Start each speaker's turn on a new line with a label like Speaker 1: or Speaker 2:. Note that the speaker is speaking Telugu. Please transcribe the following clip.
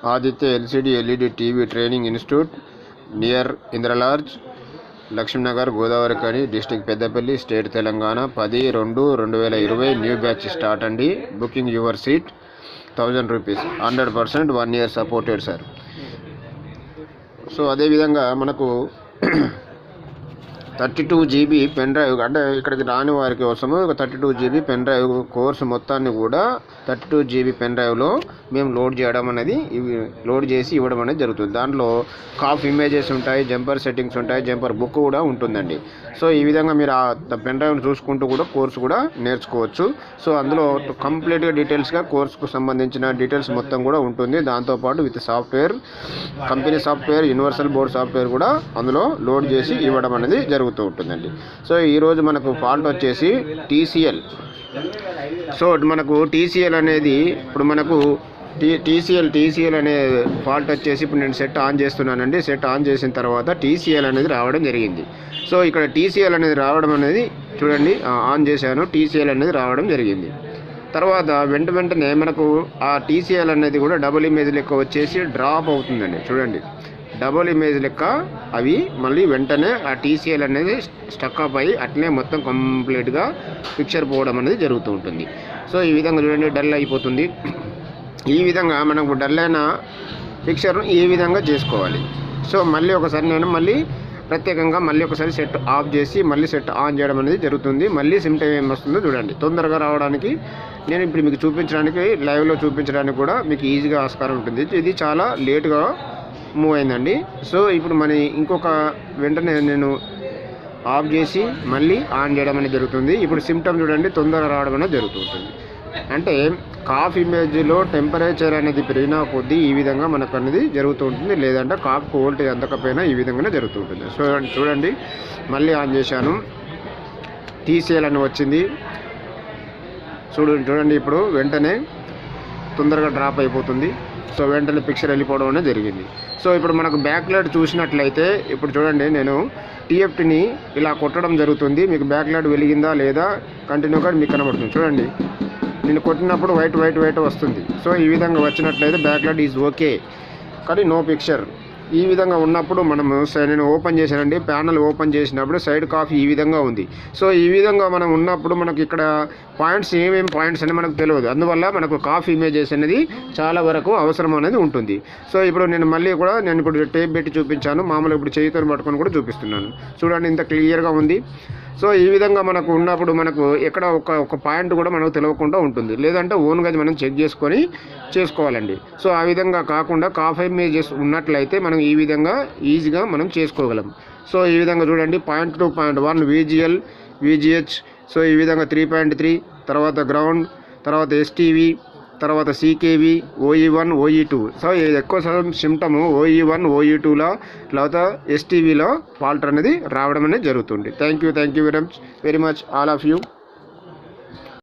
Speaker 1: Adithya LCD LED TV Training Institute near Indralarge, Lakshminagar, Godavari Kani, District Peddapalli, State Telangana, 10-2-2020 new batch start and booking your seat, 1000 rupees, 100% 1 year supported, sir. So అదేవిధంగా మనకు 32 GB పెన్ డ్రైవ్, అంటే ఇక్కడికి రాని వారికి కోసము 32 GB పెన్ డ్రైవ్ కోర్సు మొత్తాన్ని కూడా 32 GB పెన్ డ్రైవ్లో మేము లోడ్ చేయడం అనేది లోడ్ చేసి ఇవ్వడం అనేది జరుగుతుంది. దాంట్లో కాఫ్ ఇమేజెస్ ఉంటాయి, జంపర్ సెట్టింగ్స్ ఉంటాయి, జంపర్ బుక్ కూడా ఉంటుందండి. సో ఈ విధంగా మీరు ఆ పెన్ డ్రైవ్ని చూసుకుంటూ కూడా కోర్సు కూడా నేర్చుకోవచ్చు. సో అందులో కంప్లీట్గా డీటెయిల్స్గా కోర్సుకు సంబంధించిన డీటెయిల్స్ మొత్తం కూడా ఉంటుంది. దాంతోపాటు with software, company software, universal board software కూడా అందులో లోడ్ చేసి ఇవ్వడం అనేది జరుగుతూ ఉంటుందండి. సో ఈరోజు మనకు ఫాల్ట్ వచ్చేసి TCL. సో మనకు TCL అనేది ఇప్పుడు మనకు TCL అనే ఫాల్ట్ వచ్చేసి ఇప్పుడు నేను సెట్ ఆన్ చేస్తున్నానండి. సెట్ ఆన్ చేసిన తర్వాత TCL అనేది రావడం జరిగింది. సో ఇక్కడ TCL అనేది రావడం అనేది చూడండి, ఆన్ చేశాను, TCL అనేది రావడం జరిగింది. తర్వాత వెంటనే మనకు ఆ TCL అనేది కూడా డబుల్ ఇమేజ్ లెక్క వచ్చేసి డ్రాప్ అవుతుందండి. చూడండి, డబుల్ ఇమేజ్ లెక్క అవి మళ్ళీ వెంటనే ఆ TCL అనేది స్టక్అప్ అయ్యి అట్లనే మొత్తం కంప్లీట్గా పిక్చర్ పోవడం అనేది జరుగుతూ ఉంటుంది. సో ఈ విధంగా చూడండి, డల్ అయిపోతుంది. ఈ విధంగా మనకు డల్ అయిన పిక్చర్ను ఈ విధంగా చేసుకోవాలి. సో మళ్ళీ ఒకసారి నేను ప్రత్యేకంగా ఒకసారి సెట్ ఆఫ్ చేసి మళ్ళీ సెట్ ఆన్ చేయడం అనేది జరుగుతుంది. మళ్ళీ సిమ్టమ్ ఏం వస్తుందో చూడండి. తొందరగా రావడానికి నేను ఇప్పుడు మీకు చూపించడానికి, లైవ్లో చూపించడానికి కూడా మీకు ఈజీగా ఆస్కారం ఉంటుంది. ఇది చాలా లేట్గా మూవ్ అయిందండి. సో ఇప్పుడు ఇంకొక వెంటనే నేను ఆఫ్ చేసి మళ్ళీ ఆన్ చేయడం అనేది జరుగుతుంది. ఇప్పుడు సిమ్టమ్ చూడండి, తొందరగా రావడం అనేది జరుగుతుంటుంది. అంటే కాఫ్ ఇమేజ్లో టెంపరేచర్ అనేది పెరిగినా కొద్దీ ఈ విధంగా మనకు అనేది జరుగుతూ ఉంటుంది. లేదంటే కాఫ్ వోల్టేజ్ అందకపోయినా ఈ విధంగానే జరుగుతూ ఉంటుంది. సో చూడండి, మళ్ళీ ఆన్ చేశాను, TCL అని వచ్చింది. చూడండి, ఇప్పుడు వెంటనే తొందరగా డ్రాప్ అయిపోతుంది. సో వెంటనే పిక్చర్ వెళ్ళిపోవడం అనేది జరిగింది. సో ఇప్పుడు మనకు బ్యాక్ లైట్ చూసినట్లయితే ఇప్పుడు చూడండి, నేను TFTని ఇలా కొట్టడం జరుగుతుంది. మీకు బ్యాక్ లైట్ వెలిగిందా లేదా కంటిన్యూగా మీకు కనబడుతుంది. చూడండి, నేను కొట్టినప్పుడు వైట్ వస్తుంది. సో ఈ విధంగా వచ్చినట్లయితే బ్యాక్ లైట్ ఈజ్ ఓకే, కానీ నో పిక్చర్. ఈ విధంగా ఉన్నప్పుడు నేను ఓపెన్ చేశానండి, ప్యానల్ ఓపెన్ చేసినప్పుడు సైడ్ కాఫ్ ఈ విధంగా ఉంది. సో ఈ విధంగా మనం ఉన్నప్పుడు మనకి ఇక్కడ పాయింట్స్ ఏమేమి పాయింట్స్ అని మనకు తెలియదు. అందువల్ల మనకు కాఫ్ ఇమేజెస్ అనేది చాలా వరకు అవసరం అనేది ఉంటుంది. సో ఇప్పుడు నేను ఇప్పుడు టేప్ పెట్టి చూపించాను, మామూలుగా ఇప్పుడు చేయితో పట్టుకొని కూడా చూపిస్తున్నాను. చూడండి, ఇంత క్లియర్గా ఉంది. సో ఈ విధంగా మనకు ఉన్నప్పుడు మనకు ఎక్కడ ఒక పాయింట్ కూడా మనకు తెలియకుండా ఉంటుంది. లేదంటే ఓన్గా మనం చెక్ చేసుకొని చేసుకోవాలండి. సో ఆ విధంగా కాకుండా కాఫ్ ఇమేజెస్ ఉన్నట్లయితే మనం ఈ విధంగా ఈజీగా మనం చేసుకోగలం. సో ఈ విధంగా చూడండి, 0.2.1 VGL VGH. సో ఈ విధంగా 3.3, తర్వాత గ్రౌండ్, తర్వాత STV, తర్వాత CKV, OE1 OE2. సో ఎక్కువ శాతం సిమ్టము OE1 OE2లో తర్వాత STVలో ఫాల్ట్ అనేది రావడం అనేది జరుగుతుంది. Thank you very much all of you.